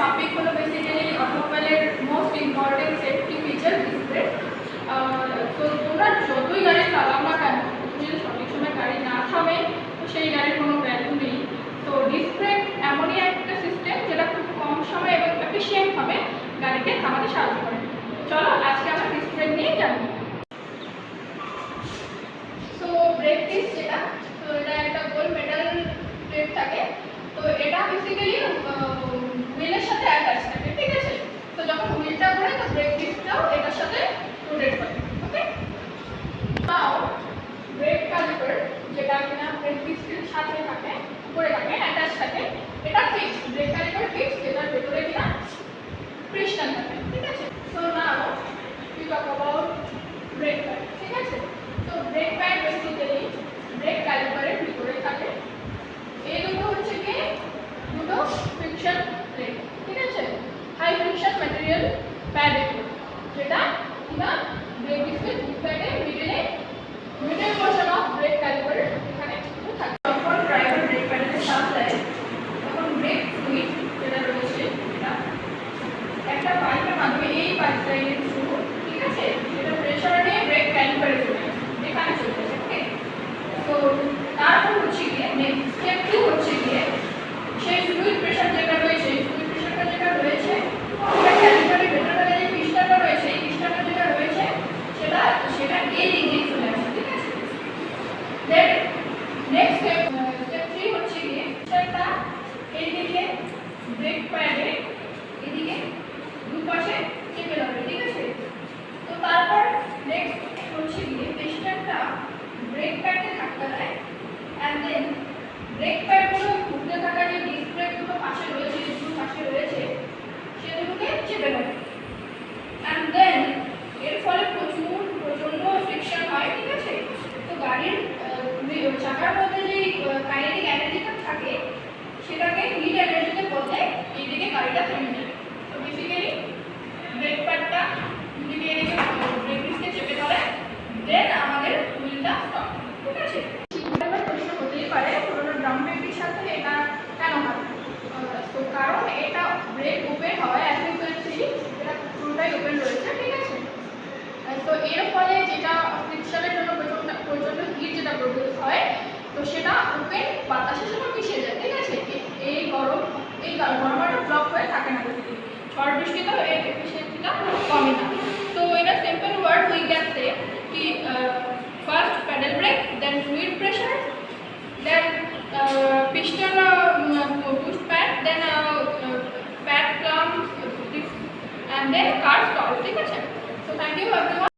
Topic হলো basically অটোমোবাইলের most important safety feature disc brake. তো তোমরা যতই গাড়ি চালাও না কেন, যদি সঠিক সময় গাড়ি না থামে তো সেই গাড়ির কোনো ভ্যালু নেই। তো ডিস্ক ব্রেক এমনই একটা সিস্টেম যেটা খুব কম সময় এবং এফিশিয়েন্টভাবে গাড়িকে থামাতে সাহায্য করে। চলো আজকে আমরা ডিস্ক ব্রেক নিয়ে জানি। তো ব্রেক ডিস্ক যেটা, তো এটা একটা গোল মেটাল প্লেট থাকে। তো এটা বেসিক্যালি হুইলের সাথে অ্যাটাচ থাকে, ঠিক আছে। তো যখন হুইলটা ঘোরে তো ব্রেক ডিস্কটাও এটার সাথে রোটেট করে, ওকে। নাও ব্রেক ক্যালিপার যেটা কিনা ব্রেক ডিস্কের সাথে থাকে, উপরে থাকে, অ্যাটাচ থাকে, এটা ফিক্সড। ব্রেক ক্যালিপার ফিক্সড, যেটার ভেতরে কিনা পিস্টন থাকে, ঠিক আছে। So now we talk about brake pad, ঠিক আছে। তো ব্রেক প্যাড বেসিক্যালি ব্রেক ক্যালিপারের ভিতরে থাকে। এই দুটো হচ্ছে কি দুটো ফ্রিকশন প্লেট, ঠিক আছে। হাই ফ্রিকশন ম্যাটেরিয়াল প্যাড এগুলো, যেটা কিনা ব্রেক ডিস্কের প্যাডে middle portion of brake caliper এখানে থাকে। যখন ড্রাইভার ব্রেক প্যাডে চাপ দেয় তখন ব্রেক ফ্লুইড যেটা রয়েছে এটা একটা পাইপের মাধ্যমে এই পাইপ লাইনের থ্রু, ঠিক আছে, সেটা প্রেসার নিয়ে ব্রেক ক্যালিপারে চলে আসে, এখানে চলে আসে, ওকে। তো তারপর হচ্ছে গিয়ে নেক্সট স্টেপ 2 হচ্ছে গিয়ে সেই ফ্লুইড প্রেসার যেটা রয়েছে, ফ্লুইড প্রেসারটা যেটা রয়েছে সেটা ক্যালিপারের ভেতরে যে পিস্টনটা রয়েছে, এই পিস্টনটা যেটা রয়েছে সেটা এই দিকে চলে আসে, ঠিক আছে। দেন নেক্সট স্টেপ 3 হচ্ছে গিয়ে সেটা এই দিকে ব্রেক প্যাডে এদিকে দুপাশে চেপে ধরে, ঠিক আছে। তো তারপর নেক্সট হচ্ছে গিয়ে পিস্টনটা ব্রেক প্যাডে ধাক্কা দেয়, অ্যান্ড দেন ব্রেক প্যাডগুলো ঘুরতে থাকা যে ডিস্ক ব্রেকগুলো পাশে রয়েছে, দুটো পাশে রয়েছে, সেগুলোকে চেপে ধরে, অ্যান্ড দেন এর ফলে প্রচণ্ড ফ্রিকশন হয়, ঠিক আছে। তো গাড়ির চাকার মধ্যে যে কাইনেটিক এনার্জিটা থাকে সেটাকে হিট এনার্জিতে বদলে এইদিকে গাড়িটা থেমে যায়। তো বেসিক্যালি ব্রেক প্যাডটা যদি এদিকে ব্রেক ডিস্কে চেপে ধরে দেন আমাদের হুইলটা স্টপ, ঠিক আছে। এবার প্রশ্ন হতেই পারে পুরোনো ড্রাম ব্রেকের সাথে এটা কেন হয়। তো কারণ এটা ব্রেক ওপেন হয়, অ্যাজ ইউ ক্যান সি এটা পুরোটাই ওপেন রয়েছে, ঠিক আছে। তো এর ফলে যেটা ফ্রিকশনের জন্য প্রচণ্ড হিট যেটা প্রডিউস হয়, তো সেটা ওপেন বাতাসের সাথে মিশে যায়, ঠিক আছে। এই গরমটা ব্লক হয়ে থাকে না, ঝড় বৃষ্টিতেও এর এফিসিয়েন্সিটা কমে না। তো in a simple word we can say কি first pedal brake, then fluid pressure, then piston push pad, then pad clamp, and then car stall, ঠিক